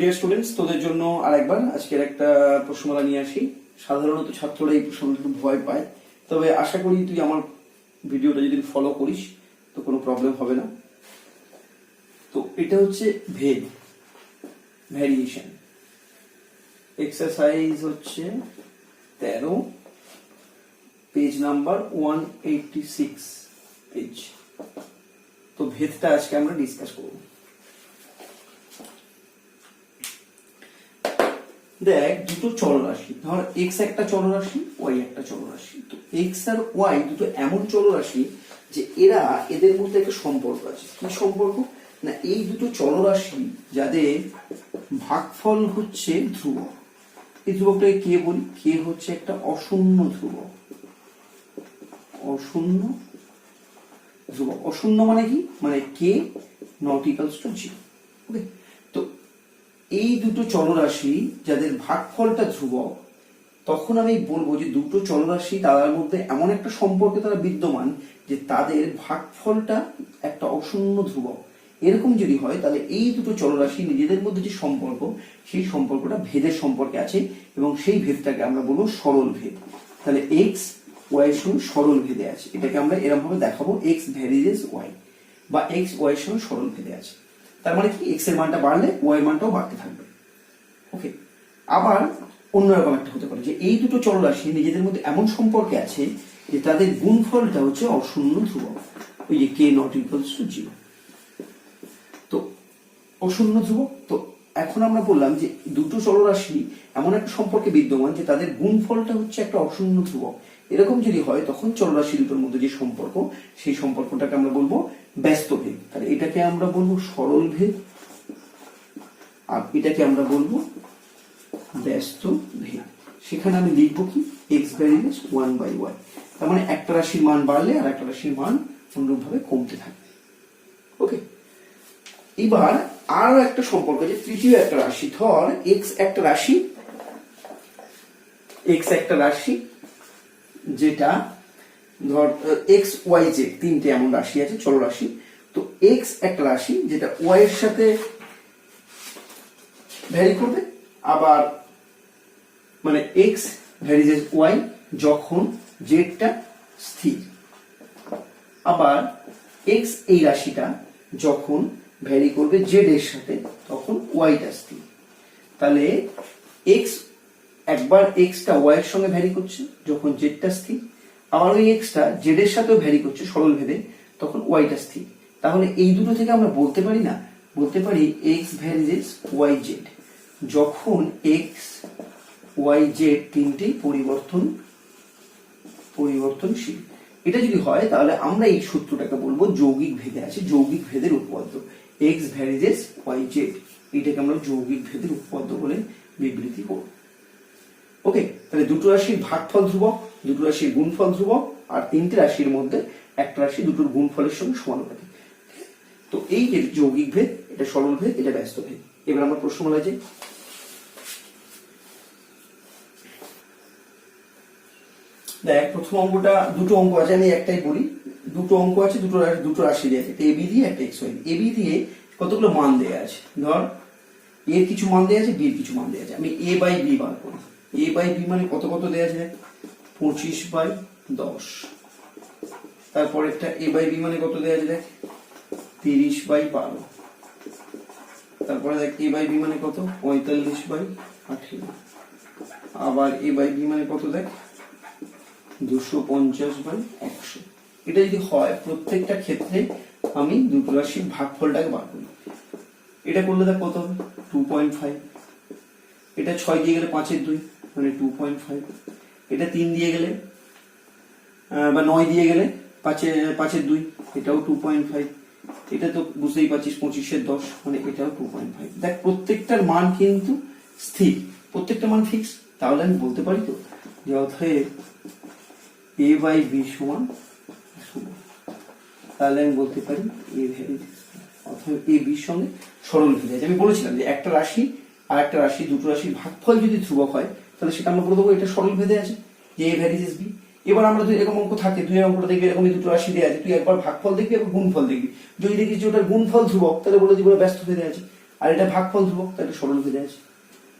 Dear students, তোদের জন্য আরেকবার আজকের একটা প্রশ্নমালা নিয়ে আসি। সাধারণত ছাত্ররা এই প্রশ্নটা একটু ভয় পায়, তবে আশা করি তুই আমার ভিডিওটা যদি ফলো করিস তো কোনো প্রবলেম হবে না। তো এটা হচ্ছে ভেদ, ভ্যারিয়েশন। এক্সারসাইজ হচ্ছে 13, পেজ নাম্বার 186 পেজ। তো ভেদটা আজকে আমরা ডিসকাস করব। দেখ, দুটো চলরাশি, ধর এক্স একটা চলরাশি, ওয়াই একটা চলরাশি। তো এক্স আর ওয়াই দুটো এমন চলরাশি যে এদের মধ্যে একটা সম্পর্ক আছে। কি সম্পর্ক না, এই দুটো চলরাশি যাদের ভাগফল হচ্ছে ধ্রুবক। এই ধ্রুবকটাকে কে বলি? কে হচ্ছে একটা অশূন্য ধ্রুবক। অশূন্য ধ্রুবক, অশূন্য মানে কি? মানে কে নট ইকুয়ালস টু 0। ওকে, তো এই দুটো চলরাশি যাদের ভাগফলটা ধ্রুবক, তখন আমি বলবো যে দুটো চলরাশি তাদের মধ্যে এমন একটা সম্পর্কে তারা বিদ্যমান যে তাদের ভাগফলটা একটা অশূন্য ধ্রুবক। এরকম যদি হয় তাহলে এই দুটো চলরাশি নিজেদের মধ্যে যে সম্পর্ক, সেই সম্পর্কটা ভেদের সম্পর্কে আছে, এবং সেই ভেদটাকে আমরা বলবো সরল ভেদ। তাহলে এক্স ওয়াই এর সঙ্গে সরল ভেদে আছে, এটাকে আমরা এরকম ভাবে দেখাবো, এক্স ভ্যারিজেস ওয়াই, বা এক্স ওয়াই এর সঙ্গে সরল ভেদে আছে। তার মানে কি, এক্স এর মানটা বাড়লে ওয়াই এর মানটাও বাড়তে থাকবে। ওকে, আবার অন্যরকম একটা হতে পারে যে এই দুটো চলরাশি নিজেদের মধ্যে এমন সম্পর্কে আছে যে তাদের গুণফলটা হচ্ছে অশূন্য ধ্রুবক, ওই যে কে নট ইকুয়ালস টু 0। তো অশূন্য ধ্রুবক, তো এখন আমরা বললাম যে দুটো চলরাশি এমন একটা সম্পর্কে বিদ্যমান যে তাদের গুণফলটা হচ্ছে একটা অশূন্য ধ্রুবক। এরকম যদি হয় তখন চলরাশি দুটোর মধ্যে যে সম্পর্ক, সেই সম্পর্কটাকে আমরা বলবো ব্যস্ত ভেদ। তাহলে এটাকে আমরা বলবো সরল ভেদ, আর এটাকে আমরা বলবো ব্যস্ত ভেদ। সেখানে আমি লিখবো কি, এক্স ভ্যারিজেস 1/y। তার মানে একটা রাশির মান বাড়লে আর একটা রাশির মান অনুরূপভাবে কমতে থাকবে। ওকে, এবার আরো একটা সম্পর্ক আছে, তৃতীয় একটা রাশি। ধর এক্স একটা রাশি, এক্স একটা রাশি যেটা ধর এক্স ওয়াই জেড তিনটে এমন রাশি আছে, চলরাশি। তো এক্স একটা রাশি যেটা ওয়াই এর সাথে ভ্যারি করবে, আবার মানে এক্স ভ্যারিজেস ওয়াই যখন জেডটা স্থির। আবার এক্স এই রাশিটা যখন ভ্যারি করবে জেড এর সাথে, তখন ওয়াইটা স্থির। তাহলে এক্স একবার এক্সটা ওয়াই এর সঙ্গে ভ্যারি করছে যখন জেডটা স্থির, আবার ওই এক্সটা জেড এর সাথেও ভ্যারি করছে সরল ভেদে, তখন ওয়াইটা স্থির। তাহলে এই দুটো থেকে আমরা বলতে পারি না, বলতে পারি এক্স ভ্যারিজেস ওয়াই জেড যখন এক্স ওয়াই জেড তিনটেই পরিবর্তনশীল। এটা যদি হয় তাহলে আমরা এই সূত্রটাকে বলবো যৌগিক ভেদে আছে, যৌগিক ভেদের উপপাদ্য। এক্স ভ্যারিজেস ওয়াই জেড, এটাকে আমরা যৌগিক ভেদের উপপাদ্য বলে বিবৃতি করব। ওকে, তাহলে দুটো রাশির ভাগফল ধ্রুবক, দুটো রাশির গুণফল ধ্রুবক, আর তিনটে রাশির মধ্যে একটা রাশি দুটোর গুণফলের সঙ্গে সমানুপাতিক। তো এই যে যৌগিক ভেদ, এটা সরল ভেদ, এটা ব্যস্ত ভেদ। এবার আমরা প্রশ্নমালা যাই। দেখ, প্রথম অঙ্কটা, দুটো অঙ্ক আছে, আমি একটাই বলি। দুটো অঙ্ক আছে, দুটো রাশি দিয়ে আছে, একটা এবি দিয়ে একটা এক্স ওয়াই। এবি দিয়ে কতগুলো মান দেয়া আছে, ধর এর কিছু মান দেয়া আছে, বি এর কিছু মান দেয়া আছে। আমি এ বাই বি বার করি। এ বাই বি মানে কত কত দেয়া আছে, 25/10। তারপর একটা এ বাই বি মানে কত দেয়া আছে, দেখ 30/12। তারপরে দেখ এ বাই বি মানে কত, 45/18। আবার এ বাই বি মানে কত, দেখ 250/100। এটা যদি হয়, প্রত্যেকটা ক্ষেত্রে আমি দুটো রাশির ভাগফলটাকে বার করি। এটা করলে দেখ কত হবে, 2.5। এটা 6 দিয়ে গেলে 5 এর 2 মানে 2.5। এটা 3 দিয়ে গেলে বা 9 দিয়ে গেলে 5 এর 2, এটাও 2.5। এটা তো বুঝতেই পারছিস 25 এর 10 মানে এটাও 2.5। দেখ, প্রত্যেকটার মান কিন্তু স্থির, প্রত্যেকটা মান ফিক্স। তাহলে আমি বলতে পারি তো যে অতএব এ বাই বি সমান 0। তাহলে আমি বলতে পারি এ ভ্যারিজেস, অথবা এ বির সঙ্গে সরল ভেদে আছে। আমি বলেছিলাম যে একটা রাশি আর একটা রাশি, দুটো রাশির ভাগফল যদি ধ্রুবক হয় তাহলে সেটা আমরা বলে দেবো এটা সরল ভেদে আছে, যে এ ভ্যারিজেস বি। এবার আমরা যদি এরকম অঙ্ক থাকে, তুই অঙ্কটা দেখবি এরকমই দুটো রাশি দেওয়া আছে, তুই একবার ভাগফল দেখবি, একবার গুণফল দেখবি। যদি দেখিস যে ওটার গুণফল ধ্রুবক, তাহলে বলে দিবি ব্যস্ত ভেদে আছে। আর এটা ভাগফল ধ্রুবক, তাই এটা সরল ভেদে আছে।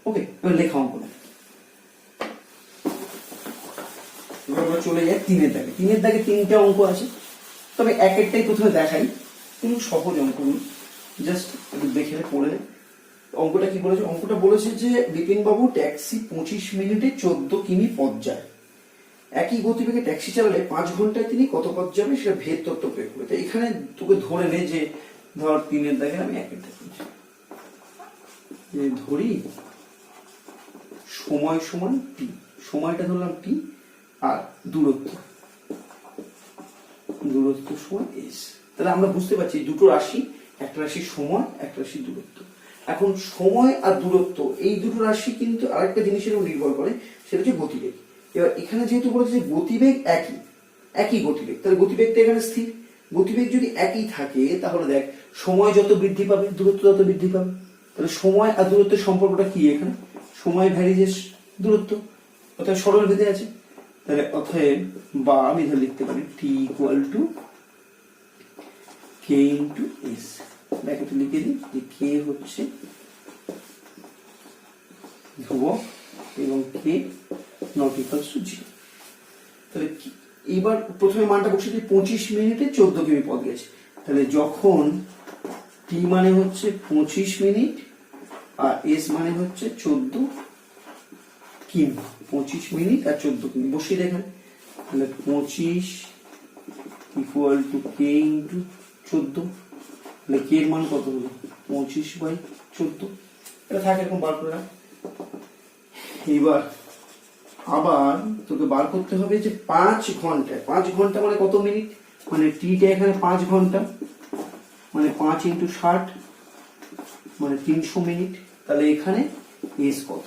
ওকে, এবার লেখা অঙ্কন। এবার আমরা চলে যাই 3-এর দাগে। 3-এর দাগে 3টে অঙ্ক আছে, তবে এক একটাই প্রথমে দেখাই। কোনো সহজ অঙ্ক নেই, জাস্ট একটু দেখে পড়ে। অঙ্কটা কি বলেছে? অঙ্কটা বলেছে যে বিপিন বাবু ট্যাক্সি 25 মিনিটে 14 কিমি পথ যায়। একই গতিবেগে ট্যাক্সি চালালে 5 ঘন্টায় তিনি কত পথ যাবে সেটা ভেদ তত্ত্ব প্রয়োগ করে। তাই এখানে তোকে ধরে নে যে ধর 3-এর দাগে আমি এক একটা ধরি, সময় সমান টি, সময়টা ধরলাম টি, আর দূরত্ব সমান এস। তাহলে আমরা বুঝতে পারছি দুটো রাশি, একটা রাশি সময়, একটা রাশি দূরত্ব। এখন সময় আর দূরত্ব এই দুটো রাশি কিন্তু আরেকটা জিনিসের উপর নির্ভর করে, সেটা হচ্ছে গতিবেগ। এবার এখানে যেহেতু বলেছে যে গতিবেগ একই গতিবেগ, তাহলে গতিবেগটা এখানে স্থির। গতিবেগ যদি একই থাকে তাহলে দেখ সময় যত বৃদ্ধি পাবে দূরত্ব তত বৃদ্ধি পাবে। তাহলে সময় আর দূরত্বের সম্পর্কটা কি? এখানে সময় ভ্যারিজেস দূরত্ব, অর্থাৎ সরল ভেদে আছে। তাহলে অতএব বা আমি ধরে লিখতে পারি T equal to K into S. ব্র্যাকেটে লিখে দিই যে কে হচ্ছে ধ্রুবক এবং কে নট ইকুয়ালস টু 0। তাহলে এবার প্রথমে মানটা বসে দিই, 25 মিনিটে 14 কিমি পথ গেছে। তাহলে যখন টি মানে হচ্ছে 25 মিনিট আর এস মানে হচ্ছে 14 কিমি, 25 মিনিট আর 14 কিমি বসিয়ে দেখেন। তাহলে 25 ইকুয়াল টু কে ইন্টু 14। তাহলে কে এর মান কত হলো? 25/14। এটা থাকে এরকম বার করে রাখ। এবার আবার তোকে বার করতে হবে যে 5 ঘন্টায়, 5 ঘন্টা মানে কত মিনিট? মানে টিটা এখানে 5 ঘন্টা, মানে 5 × 60 মানে 300 মিনিট। তাহলে এখানে এস কত?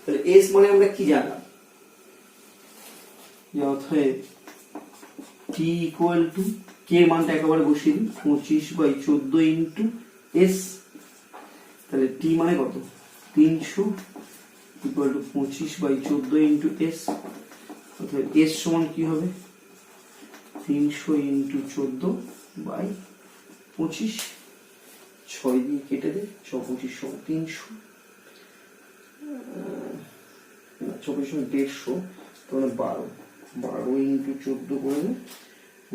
তাহলে এস মানে আমরা কি জানলাম যে অতএব টি ইকুয়াল টু কে মানটা একেবারে বসিয়ে দিই 25/14 ইন্টু এস। তাহলে টি মানে কত? 300 ইকুয়াল টু 25/14 ইন্টু এস। অর্থাৎ এস সমান কি হবে? 300 ইন্টু 14/25। 6 দিয়ে কেটে দে, 6 25 সমান 300, 6 সমান 150, তাহলে 12 ইন্টু 14 করলে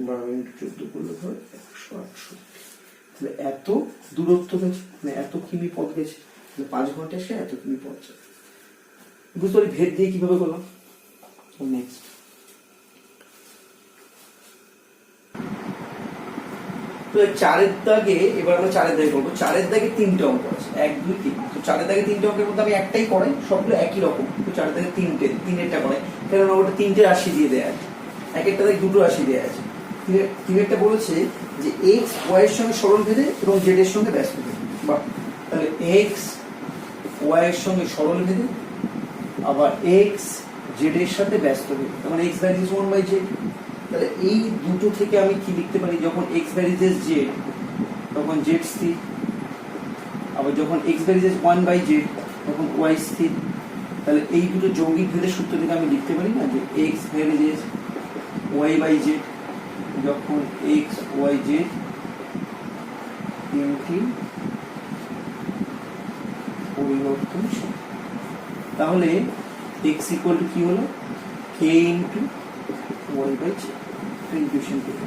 12 ইন্টু 14 করলে ধর 168। তাহলে এত দূরত্ব গেছে, মানে এত কিমি পথ গেছে। 5 ঘন্টায় সে এত কিমি পথ যাবে। বুঝতে পারি ভেদ দিয়ে কিভাবে করলাম। নেক্সট তো 4-এর দাগে, এবার আমরা 4-এর দাগে করবো। 4-এর দাগে 3টে অঙ্ক আছে, 1 2 3। তো 4-এর দাগে 3টে অঙ্কের মধ্যে আমি একটাই করাই, সবগুলো একই রকম। তো 4-এর দাগে 3টা করাই, কারণ ওটা 3টে রাশি দিয়ে দেয়া আছে, এক একটা দাগে 2টো রাশি দেয়া আছে। 3-এরটা বলেছে যে এক্স ওয়াই এর সঙ্গে সরল ভেদে এবং জেড এর সঙ্গে ব্যস্ত ভেদে। বাহ, তাহলে এক্স ওয়াই এর সঙ্গে সরল ভেদে, আবার এক্স জেড এর সাথে ব্যস্ত ভেদে, মানে এক্স ভ্যারিজেস 1/z। তাহলে এই দুটো থেকে আমি কি লিখতে পারি? যখন এক্স ভ্যারিজেস জেড তখন জেড স্থির, আবার যখন এক্স ভ্যারিজেস 1/z তখন ওয়াই স্থির। তাহলে এই দুটো যৌগিক ভেদের সূত্র থেকে আমি লিখতে পারি না যে এক্স ভ্যারিজেস y/z যখন এক্স ওয়াই জেড তিনটি পরিবর্তনশীল, তাহলে x ইকুয়াল টু কি হলো? k into y/z। ইকুয়েশন পেয়ে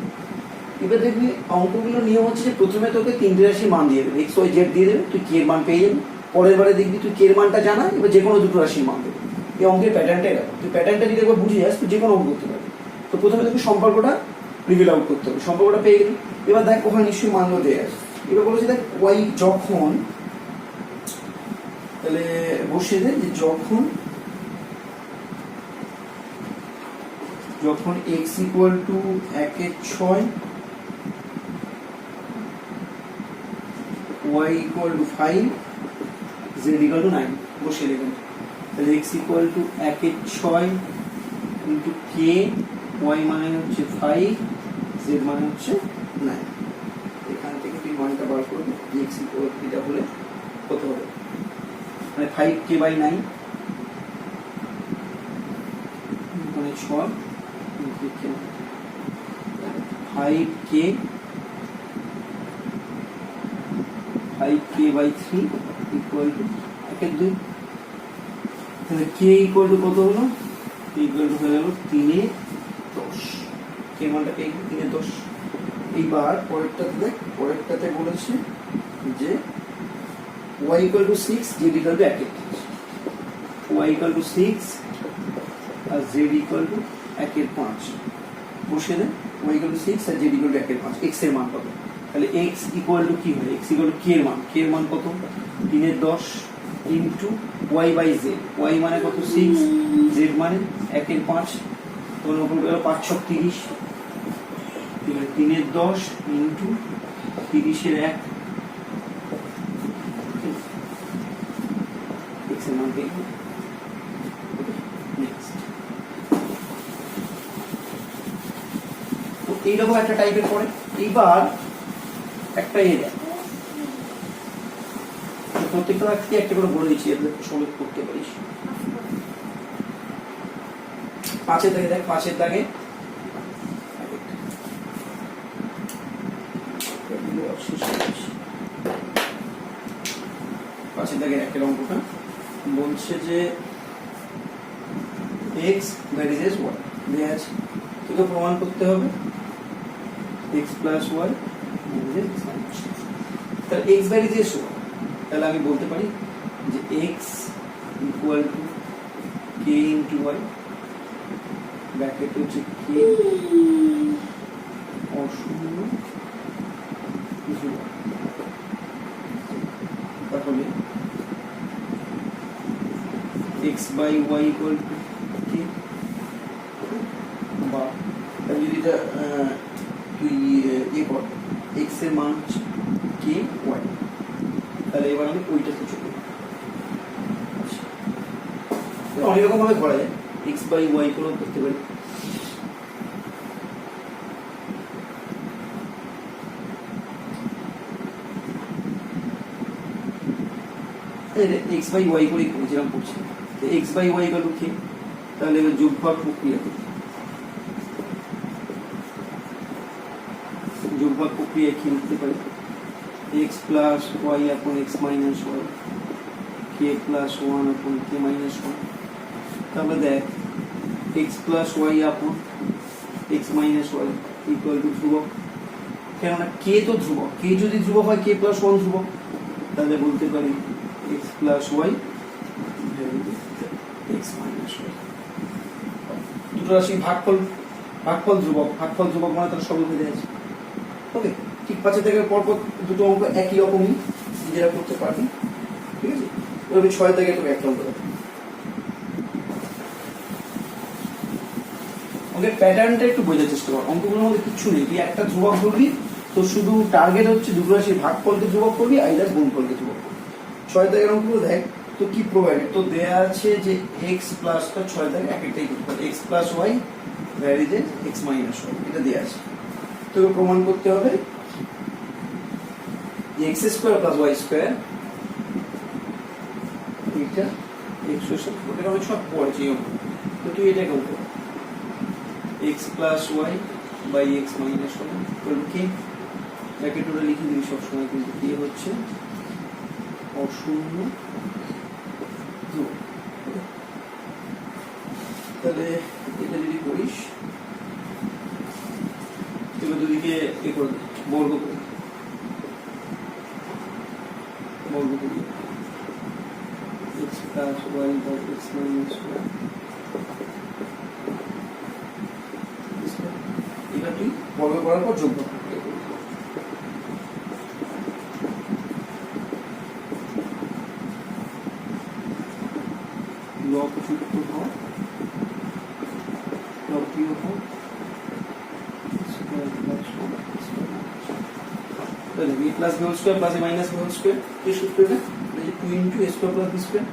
এবার দেখবি অঙ্কগুলোর নিয়ম হচ্ছে যে প্রথমে তোকে 3টে রাশি মান দিয়ে দেবে, x y z দিয়ে দেবে, তুই k এর মান পেয়ে যাবি। পরের বারে দেখবি তুই k এর মানটা জানা, এবার যে কোনো দুটো রাশির মান দেবে। এই অঙ্কের প্যাটার্নটা এরকম, তুই প্যাটার্নটা যদি একবার বুঝে যাস তুই যে কোনো অঙ্ক করতে পারবি। তো প্রথমে তোকে সম্পর্কটা রিভিল আউট করতে হবে, সম্পর্কটা পেয়ে গেলি। এবার দেখ ওখানে নিশ্চয়ই মানগুলো দেওয়া আছে। এবার বলেছে দেখ y যখন, তাহলে বসিয়ে দে যে যখন x equal two 1/6, y equal two 5, z equal two 9 বসিয়ে দেবেন। তাহলে x equal two 1/6 into k, y মানে হচ্ছে 5, z মানে হচ্ছে 9। এখান থেকে তুই মানটা বার করবি x ইকুয়াল এটা হলে কত হবে, মানে 5k/9 মানে 6 5k 5k/3 ইকুয়াল টু 1/2। তাহলে k ইকুয়াল টু কত হলো? k ইকুয়াল টু হয়ে গেল 3/10। k মানটা কে 3/10। এইবার পরেরটাতে দেখ, পরেরটাতে বলেছে যে y equal to 6, z equal to 1/5। y equal to 6 আর z ইকুয়াল টু 1/5 বসে দেয়। y ইকুয়াল টু 6 আর z ইকুয়াল টু 1/5, x এর মান কত? তাহলে x ইকুয়াল টু কি হয়? x ইকুয়াল টু k এর মান, k এর মান কত? 3/10 into y by z। y মানে কত? 6, z মানে 1/5, তোর উপর গেল 5 6 30। 3/10 ইনটু 30 এর 1, x এর মান পেয়ে গেল। নেক্সট তো এইরকম একটা টাইপের পড়ে। এইবার একটা এরিয়া প্রত্যেকটা রাখতে একটা করে বলে দিচ্ছি, এগুলো সলিড করতে পারিস। 5-এর দাগে দেখ, 5-এর দাগে একটা অঙ্কটা বলছে যে x ভ্যারিজেস y দেয়া আছে, তোকে প্রমাণ করতে হবে x plus y varies x minus y। তাহলে x ভ্যারিজেস y, তাহলে আমি বলতে পারি যে x equal to k into y, bracket হচ্ছে k অশূন্য তাহলে x by y equal to k, বা যদি এটা তুই কর x এর মান k y, তাহলে এবার আমি ওইটাতে চলে অনেক রকম ভাবে করা যায়। x বাই y করেও করতে পারি। x বাই y করে যেরকম করছি, x বাই y গেল কি? তাহলে এবার যোগফল প্রক্রিয়া করি। যোগফল প্রক্রিয়া কি লিখতে পারি? x প্লাস y আপন x minus y, k plus 1 আপন k মাইনাস 1। তাহলে দেখ x প্লাস y আপন x minus y equal two ধ্রুবক, কেননা k তো ধ্রুবক। k যদি ধ্রুবক হয় k প্লাস 1 ধ্রুবক, তাহলে বলতে পারি x plus y x minus y। দুটো রাশি ভাগফল, ভাগফল ধ্রুবক, ভাগফল ধ্রুবক মানে তার সবই হয়ে যাচ্ছে। ওকে, ঠিক 5 থেকে পরপর দুটো অঙ্ক একই রকমই নিজেরা করতে পারবি, ঠিক আছে? ওই 6 থেকে তোকে একটা অঙ্ক দেবো। ওকে, প্যাটার্নটা একটু বোঝার চেষ্টা কর। অঙ্কগুলোর মধ্যে কিচ্ছু নেই, তুই একটা ধ্রুবক ধরবি, তো শুধু টার্গেট হচ্ছে দুটো রাশির ভাগফলকে ধ্রুবক করবি, আইদার গুণফলকে ধ্রুবক করবি। 6 থেকে অঙ্কগুলো দেখ তো কি প্রোভাইডেড, তো দেয়া আছে যে x প্লাসটা 6 থেকে এক একটাই করতে পারে, x plus y varies x minus y, এটা দেয়া আছে। তোকে প্রমাণ করতে হবে যে x square plus y square এটা x এর সাথে ওটা আমি সব পড়েছি। তো তুই এটা কেমন করবি? x plus y by x minus y করবি কি? ব্র্যাকেট ওটা লিখে দিবি সবসময়, কিন্তু কি হচ্ছে অশূন্য ধ্রুবক। তাহলে এটা যদি করিস, এবার দুদিকে এ করে বর্গ করে x plus y by x minus y। এটা তুই বর্গ করার পর যোগ করবি। লব যুক্ত হওয়া, লব বিয়োগ হওয়া, স্কয়ার প্লাস তাহলে b plus b whole square plus a minus b whole square, এই সূত্রটা এই যে 2 into a square plus b square,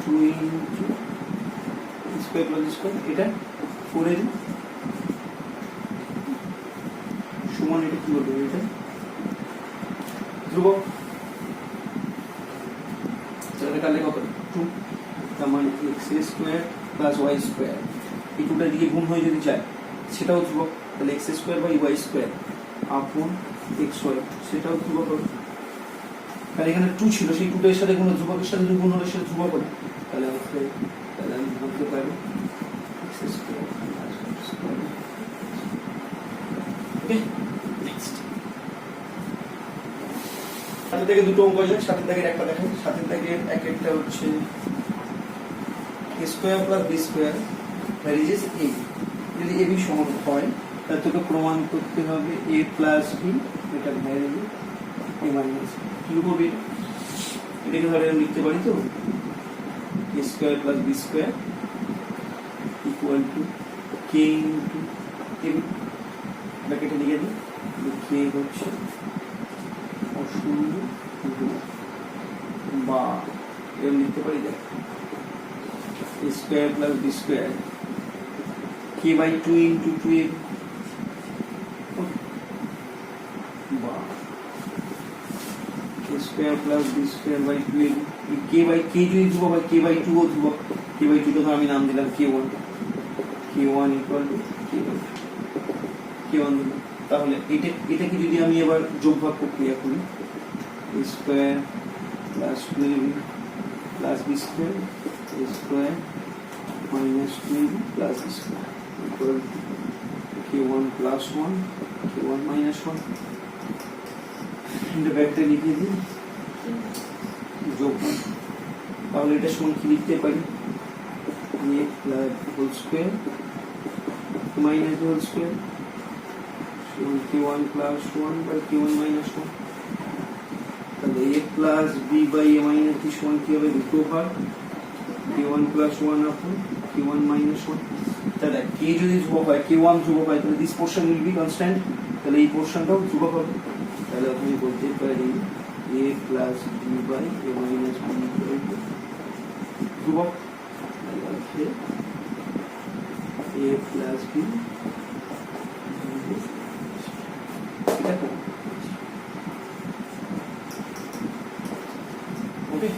2 into a square plus b square, এটা করে দিই সমান। এটা কি বলবো? এটা ধ্রুবক, তাহলে কালে কত 2, তার মানে x square plus y square, এই দুটোর দিকে গুণ হয়ে যদি যায় সেটাও ধ্রুবক। তাহলে x square by y square upon xy সেটাও ধ্রুবক হবে। কারণ এখানে 2 ছিল, সেই 2টার সাথে কোনো ধ্রুবকের সাথে যদি গুণ হলে সেটা ধ্রুবক হবে, তাহলে আমি ভাবতে পারি ওকে। নেক্সট 7 থেকে দুটো অঙ্ক আছে, 7 থেকে একটা দেখেন। 7 থেকে একটা হচ্ছে a square plus b square varies as a। যদি a b সমান হয় তাহলে তোকে প্রমাণ করতে হবে a প্লাস b এটা ভ্যারিজেস a মাইনাস কি হবে, এটাকে ধরে আমি লিখতে পারি তো a square plus b square equal to k into a b। ব্র্যাকেটে লিখে দিই, k হচ্ছে অশূন্য বা এরকম লিখতে পারি, দেখ a square plus b square k by 2 into 2a বা a square plus b square by 2a। k by k যদি ধ্রুবক হয়, k বাই 2 ও ধ্রুবক, k বাই 2 টা আমি নাম দিলাম k1 ইকুয়াল টু k1 দিলাম। তাহলে এটাকে যদি আমি এবার যোগভাগ প্রক্রিয়া করি, a square plus 2ab plus b square a square minus 2ab plus b square equal to k1 plus 1 k1 minus 1। এটা ব্যাকটা লিখে দিই যোগভাগ। তাহলে এটা সমান কি লিখতে পারি, a plus whole square minus whole square k1 plus 1 by k1 minus 1। তাহলে a plus b by a minus b সমান কি হবে, দুটো ভাগ k1 plus 1 upon k1 minus 1। তাহলে k যদি ধ্রুবক হয়, k1 ধ্রুবক হয়, তাহলে this portion will be constant, তাহলে এই পোরশনটাও ধ্রুবক হবে। তাহলে আপনি বলতে পারি a plus b by a minus b equal to ধ্রুবক। তাহলে a plus b দেখো ওকে।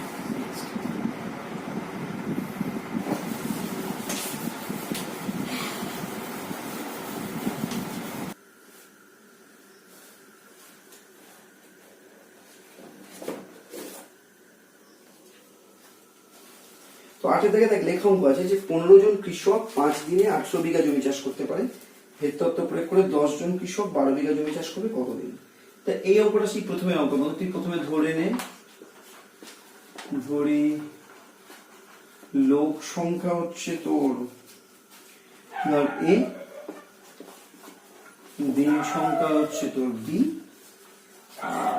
তো 8 থেকে দেখ লেখা অঙ্ক আছে যে 15 জন কৃষক 5 দিনে 800 বিঘা জমি চাষ করতে পারে। ভেদ তত্ত্ব প্রয়োগ করে 10 জন কৃষক 12 বিঘা জমি চাষ করবে কতদিন। তা এই অঙ্কটা সেই প্রথমে অঙ্ক, তুই প্রথমে ধরে নে, ধরি লোক সংখ্যা হচ্ছে তোর ধর a, দিন সংখ্যা হচ্ছে তোর b, আর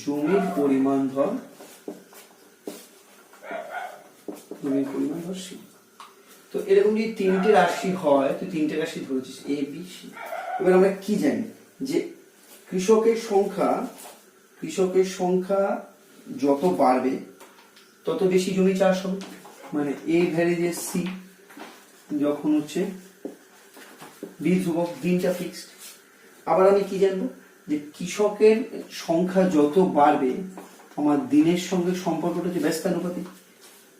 জমির পরিমাণ ধর c। তো এরকম যদি 3টে রাশি হয়, তুই 3টে রাশি ধরেছিস a b c। এবার আমরা কি জানি যে কৃষকের সংখ্যা যত বাড়বে তত বেশি জমি চাষ হবে, মানে a ভ্যারিজেস c যখন হচ্ছে b ধ্রুবক, দিনটা ফিক্সড। আবার আমি কি জানবো যে কৃষকের সংখ্যা যত বাড়বে আমার দিনের সঙ্গে সম্পর্কটা হচ্ছে ব্যস্তানুপাতিক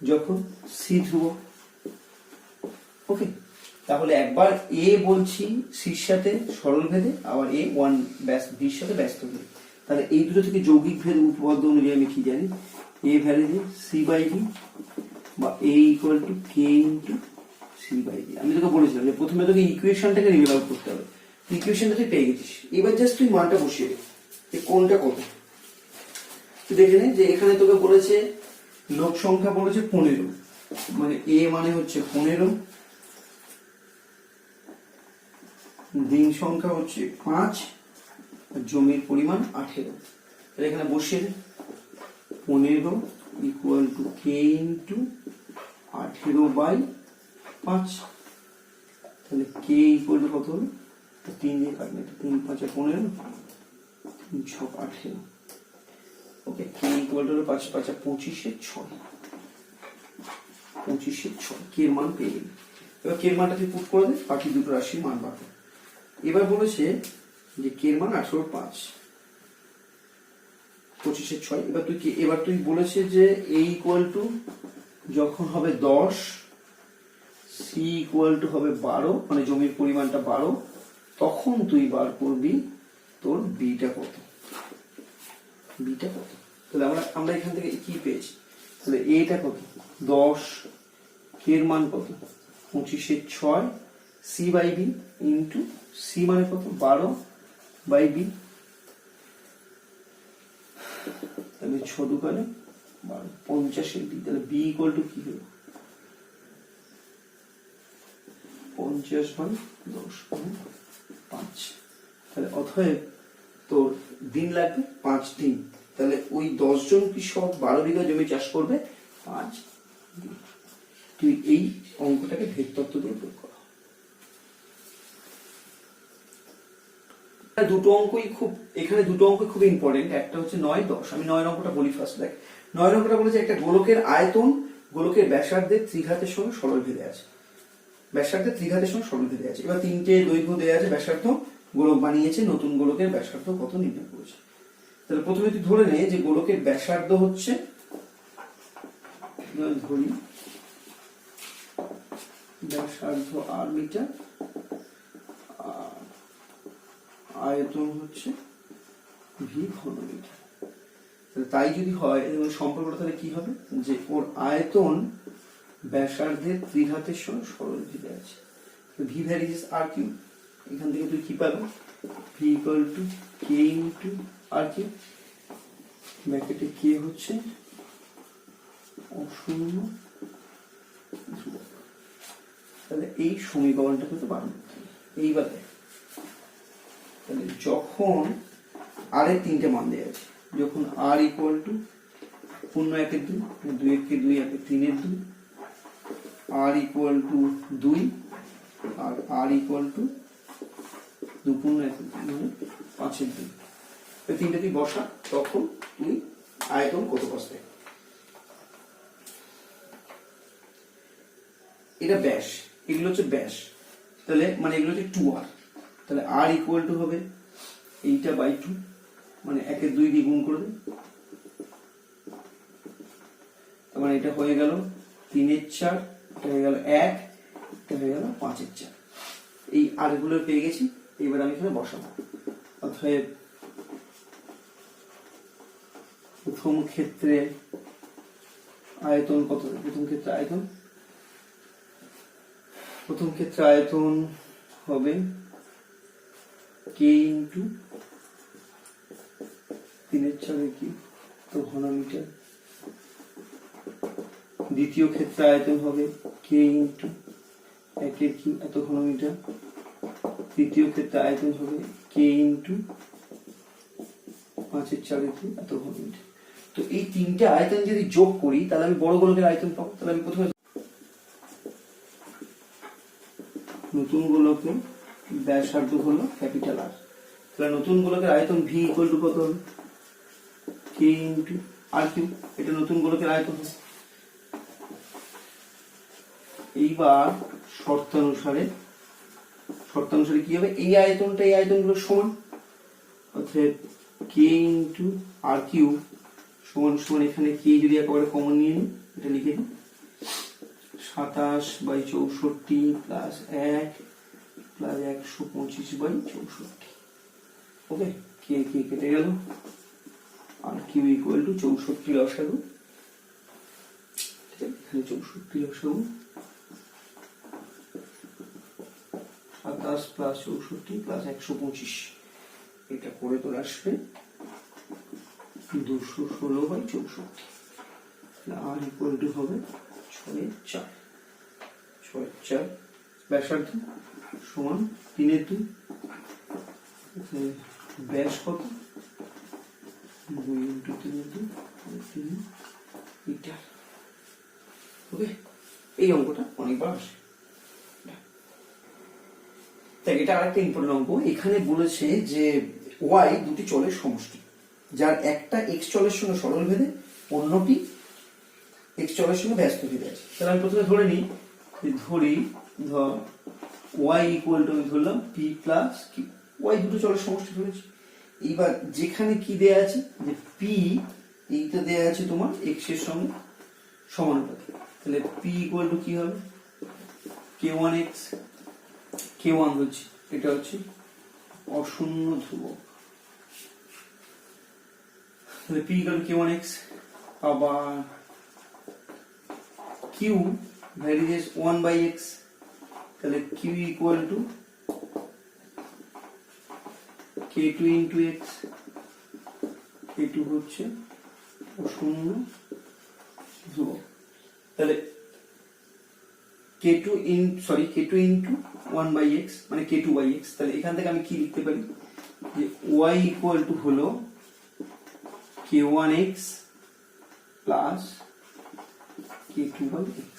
যখন c ধ্রুবক। ওকে, তাহলে একবার a বলছি সির সাথে সরল ভেদে, আবার a 1 বির সাথে ব্যস্ত ভেদে। তাহলে এই দুটো থেকে যৌগিক ভেদ উপপাদ্য অনুযায়ী আমি কি জানি, a varies c by b বা a equal to k into c by b। আমি তোকে বলেছিলাম যে প্রথমে তোকে ইকুয়েশনটাকে রিভেল আউট করতে হবে, ইকুয়েশনটা তুই পেয়ে গেছিস, এবার জাস্ট তুই মানটা বসিয়ে দে যে কোনটা কত। তুই দেখে নে যে এখানে তোকে বলেছে লোক সংখ্যা বলেছে 15, মানে a মানে হচ্ছে 15, দিন সংখ্যা হচ্ছে 5, জমির পরিমাণ 18। এখানে বসিয়ে 15 ইকুয়াল টু k ইন্টু 18/5। তাহলে k ইকুয়াল টু কত হলো, 3 দিয়ে কাটলে 3 5 15, 3 6 18। ওকে, k ইকুয়াল টু 5 5 25 6, 25 6 k এর মান পেয়ে গেলি। এবার k এর মানটা তুই পুট করে দে, বাকি দুটো রাশির মান বার কর। এবার বলেছে যে k এর মান 18/5, 25 6। এবার তুই বলেছে যে a ইকুয়াল টু যখন হবে 10, c ইকুয়াল টু হবে 12, মানে জমির পরিমাণটা 12, তখন তুই বার করবি তোর b টা কত। বিটা কত। তাহলে আমরা এখান থেকে কি পেয়েছি, তাহলে এটা কত 10, কে এর মান কত 25/6 C by B into C মানে কত 12 বাই বি, তাহলে 6 দুগুণে 12 50 বি। তাহলে বি ইকুয়াল টু কি হবে 50/10/5। তাহলে অতএব তোর দিন লাগবে 5 দিন। তাহলে ওই 10 জন কৃষক 12 বিঘা জমি চাষ করবে 5 দিন। তুই এই অঙ্কটাকে ভেদ তত্ত্ব দিয়ে বের কর। দুটো অঙ্কই খুব, এখানে দুটো অঙ্ক খুব ইম্পর্টেন্ট। একটা হচ্ছে 9, 10। আমি 9 অঙ্কটা বলি ফার্স্ট। দেখ 9 অঙ্কটা বলেছে একটা গোলকের আয়তন গোলকের ব্যাসার্ধের ত্রিঘাতের সঙ্গে সরল ভেদে আছে। ব্যাসার্ধের ত্রিঘাতের সঙ্গে সরল ভেদে আছে। এবার 3টে দৈর্ঘ্য দেওয়া আছে, ব্যাসার্ধ গোলক বানিয়েছে, নতুন গোলকের ব্যাসার্ধ কত নির্ণয় করেছে। তাহলে প্রথমে তুই ধরে নে যে গোলকের ব্যাসার্ধ হচ্ছে, ধরি ব্যাসার্ধ r মিটার, আয়তন হচ্ছে v ঘন মিটার। তাই যদি হয় সম্পর্কটা তাহলে কি হবে যে ওর আয়তন ব্যাসার্ধের ত্রিঘাতের সঙ্গে সরল ভেদে আছে। v varies r cube. এখান থেকে তুই কি পাবি v equal to k into r cube, ব্র্যাকেটে k হচ্ছে অশূন্য ধ্রুবক। তাহলে এই সমীকরণটা কিন্তু বার করতে হবে। এইবার তাহলে যখন r এর 3টে মান দেওয়া আছে, যখন r equal two 0 1 2 2 1 2 1 3 2, r equal to 2 আর r ইকুয়াল টু 2 0 1 2 5 2, এই তিনটে তুই বসা, তখন তুই আয়তন কত বসবে। এটা ব্যাস, এগুলো হচ্ছে ব্যাস। তাহলে মানে এগুলো হচ্ছে 2r। তাহলে r ইকুয়াল টু হবে এইটা বাই 2, মানে 1 এর 2 দিয়ে গুণ করে দেব। তার মানে এটা হয়ে গেল 3 এর 4, এটা হয়ে গেল 1, এটা হয়ে গেল 5 এর 4। এই r গুলো পেয়ে গেছি। এবার আমি এখানে বসাবো। অতএব প্রথম ক্ষেত্রে আয়তন কত, প্রথম ক্ষেত্রে আয়তন হবে k ইন্টু 3 এর 4 কি তো ঘন মিটার। দ্বিতীয় ক্ষেত্রে আয়তন হবে k ইন্টু 1 এর কি এত ঘন মিটার। তৃতীয় ক্ষেত্রে আয়তন হবে k ইন্টু 5 এর 4 কি এত ঘন মিটার। তো এই তিনটে আয়তন যদি যোগ করি তাহলে আমি বড় গোলকের আয়তন পাবো। তাহলে আমি প্রথমে নতুন গোলকের ব্যাসার্ধ হলো ক্যাপিটাল R। তাহলে নতুন গোলকের আয়তন v ইকুয়াল টু কত হবে k ইনটু r কিউব। এটা নতুন গোলকের আয়তন হবে। এইবার শর্তানুসারে কি হবে, এই আয়তনটা এই আয়তনগুলো সমান। অর্থাৎ k ইনটু r কিউব সমান সমান, এখানে k যদি একেবারে কমন নিয়ে নিই, এটা লিখে দিই 27/64 প্লাস 1 প্লাস 125/64। ওকে, কে কেটে গেল, আর কিউ ইকুয়াল টু 64 লসাগু। এখানে 64 লসাগু 27 প্লাস 64 প্লাস 125, এটা করে তোর আসবে 216/64। আর ইকুয়াল টু হবে 6/4 ব্যাসার্ধ সমান 3 এর 2। ব্যাস কত 2 ইন্টু 3 এর 2 3 মিটার। ওকে, এই অঙ্কটা অনেকবার আসে। তাই এটা আরেকটা ইম্পর্টেন্ট অঙ্ক। এখানে বলেছে যে y দুটি চলের সমষ্টি, যার একটা x চলের সঙ্গে সরল ভেদে, অন্যটি x চলের সঙ্গে ব্যস্ত ভেদে আছে। তাহলে আমি প্রথমে ধরে নিই, ধর y ইকুয়াল টু, আমি ধরলাম p প্লাস q। y দুটো চলের সমষ্টি ধরেছি। এইবার যেখানে কি দেয়া আছে যে p, এইটা দেয়া আছে তোমার x এর সঙ্গে সমানুপাতিক। তাহলে p ইকুয়াল টু কি হবে k1x। k1 হচ্ছে, এটা হচ্ছে অশূন্য ধ্রুবক। তাহলে p ইকুয়াল টু k1x, আবার q ভ্যারিয়েস 1/x, তাহলে q equal to k2 into x, k2 হচ্ছে শূন্য ধ্রুবক, তাহলে k2 ইন্টু 1/x মানে k2/x, তাহলে এখান থেকে আমি কি লিখতে পারি যে y ইকুয়াল টু হলো k1x প্লাস k2/x।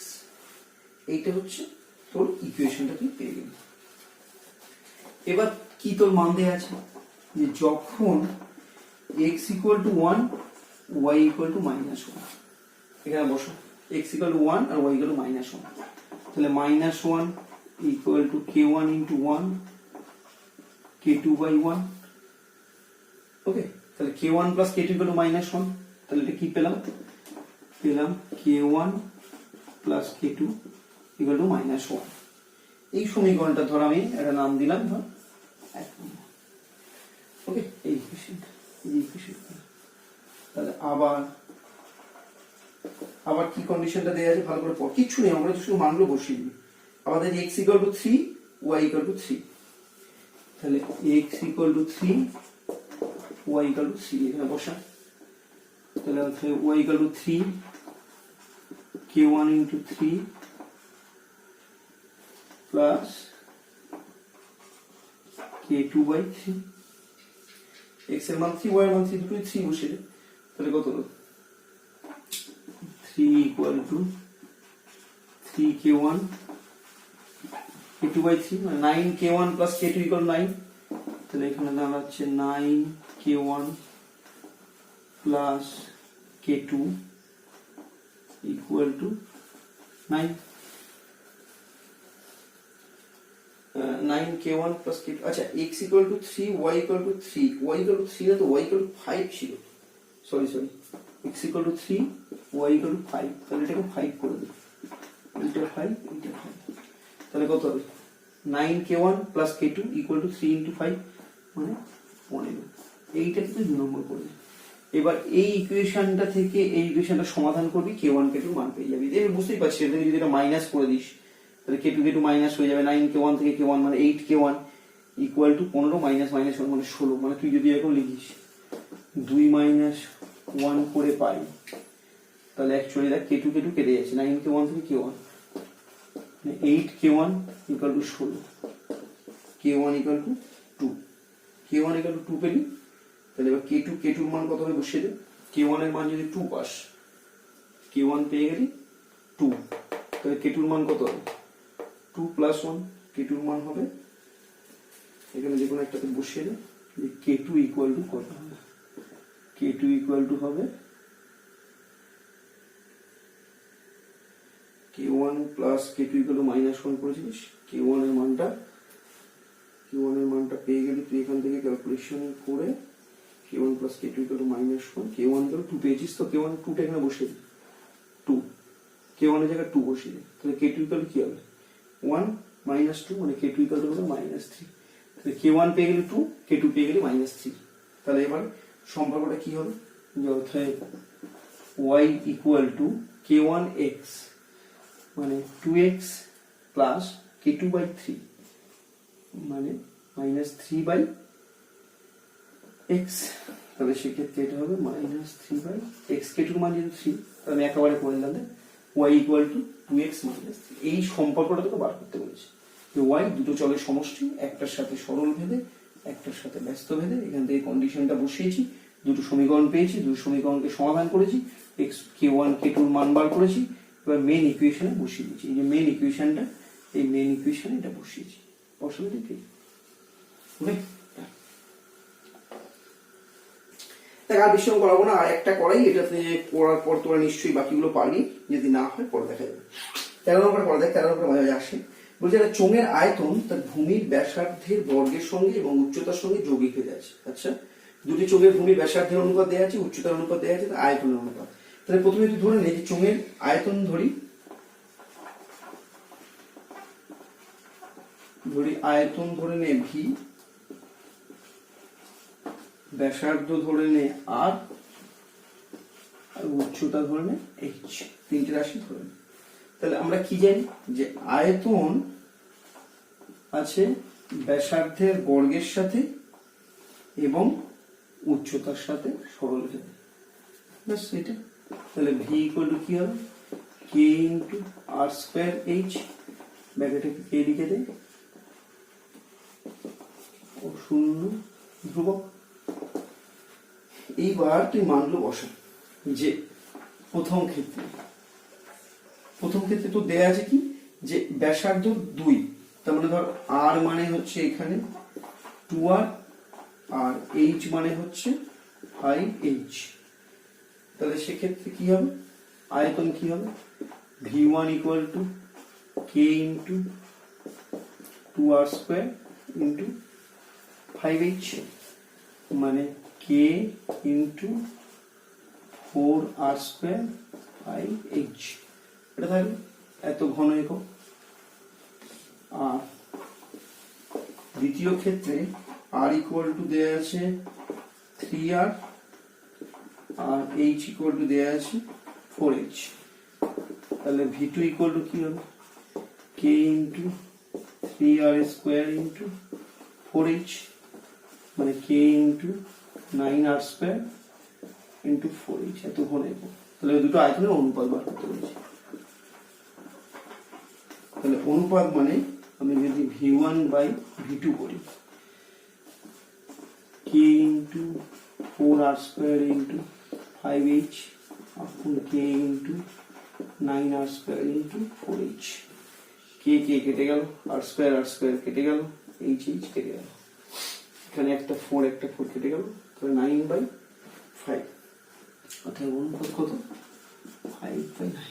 এইটা হচ্ছে তোর ইকুয়েশনটা তুই পেয়ে গেলি। এবার কি তোর মান দেয়া আছে যে যখন x equal to 1 y equal to -1, এখানে বসো x ইকুয়াল টু 1 আর y ইকুয়াল টু -1, তাহলে -1 equal to k1 into 1 k2/1, ওকে, তাহলে k1 plus k2 equal to -1, তাহলে এটা কি পেলাম k1 plus k2 equal to -1। এই সমীকরণটা ধর আমি একটা নাম দিলাম ধর 1 নম্বর, ওকে, এই ইকুয়েশনটা তাহলে আবার কি কন্ডিশনটা দেয়া আছে ভালো করে পড়, কিচ্ছু নেই, আমরা শুধু মানগুলো বসিয়ে দিই। আমাদের x equal two 3 y equal two 3, তাহলে x equal two 3 y equal two 3 এখানে বসা, তাহলে y equal two 3 k1 into 3 plus k2/3, x এর মান 3 y এর মান 3, দুটোই 3 বসিয়ে দে, তাহলে কত হলো 3 ইকুয়াল টু 3k1 k2/3 মানে 9k1 প্লাস k2 ইকুয়াল 9, তাহলে এখানে দাঁড়াচ্ছে 9k1 plus k2 equal to 9, 9k1 plus k2, আচ্ছা x equal two 3 y equal two 3, y equal two 3 না তো y ইকুয়াল টু 5 ছিল, sorry x equal two 3 y equal two 5, তাহলে এটাকে 5 করে দিই, এটা 5 এটা 5, তাহলে কত হবে 9k1 plus k2 equal to 3 into 5 মানে 15, এইটাকে তুই 2 নম্বর করে। এবার এই ইকুয়েশনটা থেকে এই ইকুয়েশনটা সমাধান করবি, k1 k2 মান পেয়ে যাবি। এই বুঝতেই পারছিস, এটা যদি এটা মাইনাস করে দিস তাহলে k2 k2 মাইনাস হয়ে যাবে, 9k1 থেকে k1 মানে 8k1 ইকুয়াল টু 15 মাইনাস -1 মানে 16, মানে তুই যদি এরকম লিখিস 2 - 1 করে পাই, তাহলে অ্যাকচুয়ালি দেখ k2 k2 কেটে যাচ্ছে, 9k1 থেকে k1 মানে 8k1 equal to 16, k1 equal to 2, k1 equal to 2 পেলি, তাহলে এবার k2 k2 এর মান কত হবে বসিয়ে দে, k1 এর মান যদি 2 পাস, k1 পেয়ে গেলি 2, তাহলে k2 এর মান কত হবে 2 প্লাস 1, k2 এর মান হবে এখানে যে কোনো একটাতে বসিয়ে দে, যে k2 ইকুয়াল টু কত হবে, k2 ইকুয়াল টু হবে k1 plus k2 equal to -1 করেছিস, k1 এর মানটা পেয়ে গেলি তুই এখান থেকে ক্যালকুলেশন করে, k1 plus k2 equal to -1, k1 equal to 2 পেয়েছিস, তো k1 এর 2টা এখানে বসিয়ে দে, 2 k1 এর জায়গায় 2 বসিয়ে দে, তাহলে k2 ইকুয়াল টু কি হবে 1 - 2 মানে k2 ইকুয়াল টু হবে -3, তাহলে k1 পেয়ে গেলি 2, k2 পেয়ে গেলি -3, তাহলে এবার সম্পর্কটা কি হবে যে অর্থাৎ y ইকুয়াল টু k1x মানে 2x প্লাস k2/3 মানে -3/x, তাহলে সেক্ষেত্রে এটা হবে -3/x, k2 মান যেহেতু 3 তাহলে আমি একেবারে করে নিলাম y ইকুয়াল টু 2x - 3, এই সম্পর্কটা তোকে বার করতে বলেছি যে y দুটো চলের সমষ্টি, একটার সাথে সরল ভেদে একটার সাথে ব্যস্ত ভেদে, এখান থেকে কন্ডিশনটা বসিয়েছি, দুটো সমীকরণ পেয়েছি, দুটো সমীকরণকে সমাধান করেছি, x k1 k2 এর মান বার করেছি, এবার মেইন ইকুয়েশনে বসিয়ে দিয়েছি, এই যে মেইন ইকুয়েশনটা, এই মেইন ইকুয়েশনে এটা বসিয়েছি, অসুবিধা কি ওকে। দেখ আর বেশি করাবো না, আর একটা করাই, এটাতে করার পর তোরা নিশ্চয়ই বাকিগুলো পারবি, যদি না হয় পরে দেখা যাবে। 13 নম্বর পড়া দেখ, 13 নম্বর মাঝে আসে, বলছে একটা চোঙের আয়তন তার ভূমির ব্যাসার্ধের বর্গের সঙ্গে এবং উচ্চতার সঙ্গে যৌগিক হয়ে যাচ্ছে। আচ্ছা, দুটি চোঙের ভূমির ব্যাসার্ধের অনুপাত দেওয়া আছে, উচ্চতার অনুপাত দেওয়া আছে, আয়তনের অনুপাত। তাহলে প্রথমে তুই ধরে নে যে চোঙের আয়তন ধরি, আয়তন ধরে নে ভি, ব্যাসার্ধ ধরে নে আর, উচ্চতা ধরে নে h, তিনটে রাশি ধরে নে। তাহলে আমরা কি জানি যে আয়তন আছে ব্যাসার্ধের বর্গের সাথে এবং উচ্চতার সাথে সরলরেখা, ব্যাস এটা। তাহলে v ইকুয়াল টু কি হবে, k into R square H, ব্র্যাকেটে k লিখে দেয়, ও শূন্য ধ্রুবক। এইবার তুই মানগুলো বসা যে প্রথম ক্ষেত্রে তো দেয়া আছে কি যে ব্যাসার্ধ 2, তার মানে ধর r মানে হচ্ছে এখানে 2r আর h মানে হচ্ছে 5h। তাহলে সেক্ষেত্রে কি হবে, আয়তন কি হবে, v1 equal to k into 2r square into 5h, মানে k into 4r square 5h। এটা থাকবে এত ঘন একক। আর দ্বিতীয় ক্ষেত্রে r ইকুয়াল টু দেয়া আছে 3r R h equal to দেয়া আছে 4h। তাহলে v2 ইকুয়াল টু কি হবে, k into 3r square into 4h, মানে k into 9r square into 4h, এত ঘন একক। তাহলে দুটো আয়তনের অনুপাত বার করতে বলেছি। তাহলে অনুপাত মানে আমি যদি v1 বাই v2 করি, k into 4r square into 5h আপন k into 9r square into 4h, k কেটে গেল, r স্কোয়ার কেটে গেল, h কেটে গেল, এখানে একটা 4 কেটে গেল, তাহলে 9/5, অর্থাৎ অনুপাত কত, 5/9।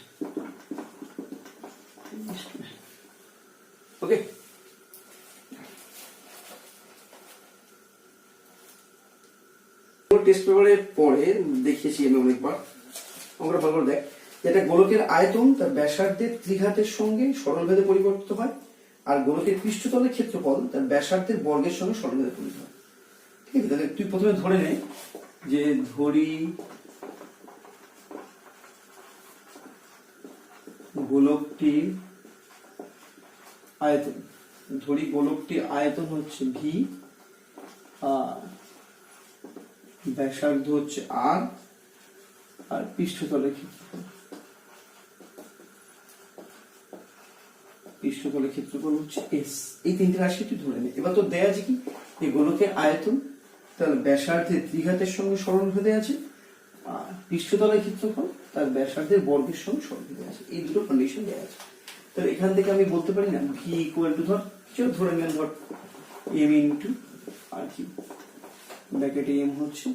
ওকে, টেস্ট পেপারের পরে দেখিয়েছি আমি অনেকবার, আমরা ভালো দেখ যেটা গোলকের আয়তন তার ব্যাসার্ধের ত্রিঘাতের সঙ্গে সরলভেদে পরিবর্তিত হয়, আর গোলকের পৃষ্ঠতলের ক্ষেত্রফল তার ব্যাসার্ধের বর্গের সঙ্গে সরলভেদে পরিবর্তিত হয়। ঠিক আছে, তাহলে তুই প্রথমে ধরে নে যে ধরি গোলকটির আয়তন হচ্ছে v, আর ব্যাসার্ধ হচ্ছে r, আর পৃষ্ঠতলের ক্ষেত্রফল হচ্ছে s। এই তিনটে রাশি তুই ধরে নে। এবার তো দেয়া আছে কি এই গোলকের আয়তন তার ব্যাসার্ধের ত্রিঘাতের সঙ্গে সরলভেদে আছে, আর পৃষ্ঠতলের ক্ষেত্রফল তার ব্যাসার্ধের বর্গের সঙ্গে সরলভেদে আছে। এই দুটো কন্ডিশন দেয়া আছে। তাহলে এখান থেকে আমি বলতে পারি না v ইকুয়াল টু ধরে নেন ধর m ইন্টু আর কিউ, ব্র্যাকেটে m হচ্ছে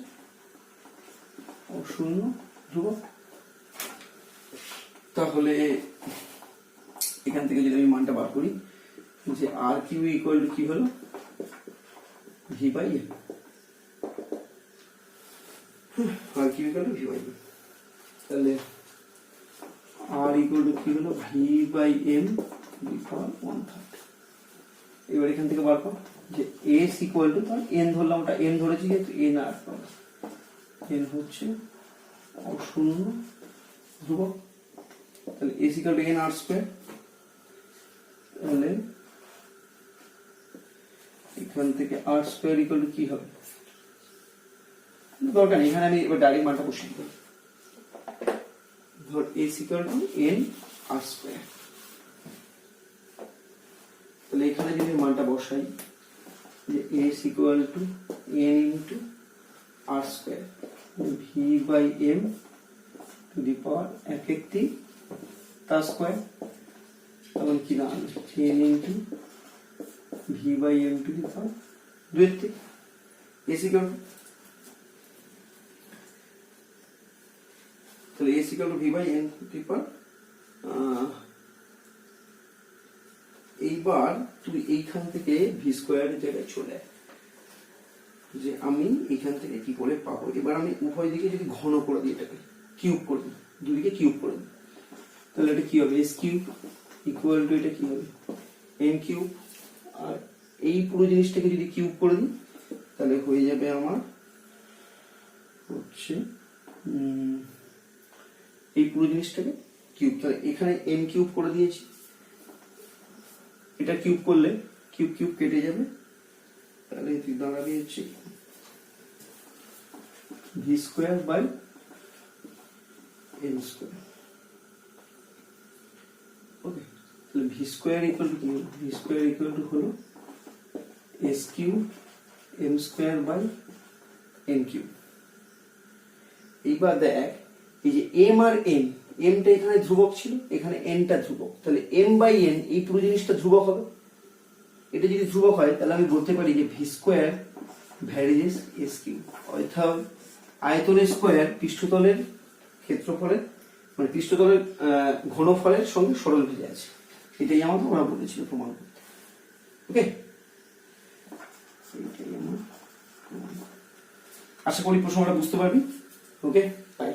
শূন্য ধ্রুবক। তাহলে এখান থেকে যদি আমি মানটা বার করি যে আর কিউ ইকুয়াল টু কি হলো, V by M, R cube equal to V by M. তাহলে আর ইকুয়াল টু কি হলো, V by M to the power 1/3। এবার এখান থেকে বার কর যে এস ইকুয়াল টু, তার এন ধরলাম, ওটা এন ধরেছি যেহেতু এন আর এন হচ্ছে শূন্য ধ্রুবক। তাহলে S equal to N R square. তাহলে এখান থেকে আর স্কোয়ার ইকুয়াল টু কি হবে, দরকার নেই, এখানে আমি এবার ডাইরেক্ট মানটা বসিয়ে দেবো। ধর S equal to N R square. তাহলে এখানে যদি মানটা বসাই যে S equal to N into R square V by M to the power এক একটি তার স্কোয়ার, তখন কি না N into V by M to the power 2 S equal to, তাহলে S equal to V by M to the power. এইবার তুই এইখান থেকে ভি স্কোয়ারের জায়গায় চলে আয়, যে আমি এইখান থেকে কি করে পাবো। এবার আমি উভয় দিকে যদি ঘন করে দিই, এটাকে কিউব করে দিই, দুদিকে কিউব করে দিই, তাহলে এটা কি হবে, এস কিউব ইকুয়াল টু এটা কি হবে এন কিউব, আর এই পুরো জিনিসটাকে যদি কিউব করে দিই তাহলে হয়ে যাবে আমার হচ্ছে এই পুরো জিনিসটাকে কিউব, তাহলে এখানে এন কিউব করে দিয়েছি, এটা কিউব করলে কিউব কিউব কেটে যাবে, তাহলে তুই দাঁড়াবি হচ্ছে V square by N square. Okay, তাহলে ভি স্কোয়ার ইকুয়াল টু কি, ভি স্কোয়ার ইকুয়াল টু হলো S cube M square by N cube. এইবার দেখ এই যে এম আর এন, এমটা এখানে ধ্রুবক ছিল, এখানে এনটা ধ্রুবক, তাহলে এম বাই এন এই পুরো জিনিসটা ধ্রুবক হবে। এটা যদি ধ্রুবক হয় তাহলে আমি বলতে পারি যে V square varies as S cube, অর্থাৎ আয়তনের স্কোয়ার পৃষ্ঠতলের ক্ষেত্রফলের মানে পৃষ্ঠতলের ঘনফলের সঙ্গে সরল ভেজে আছে, এটাই আমাকে ওরা বলেছিল প্রমাণ করতে। ওকে, আশা করি প্রশ্নটা বুঝতে পারবি। ওকে, বাই।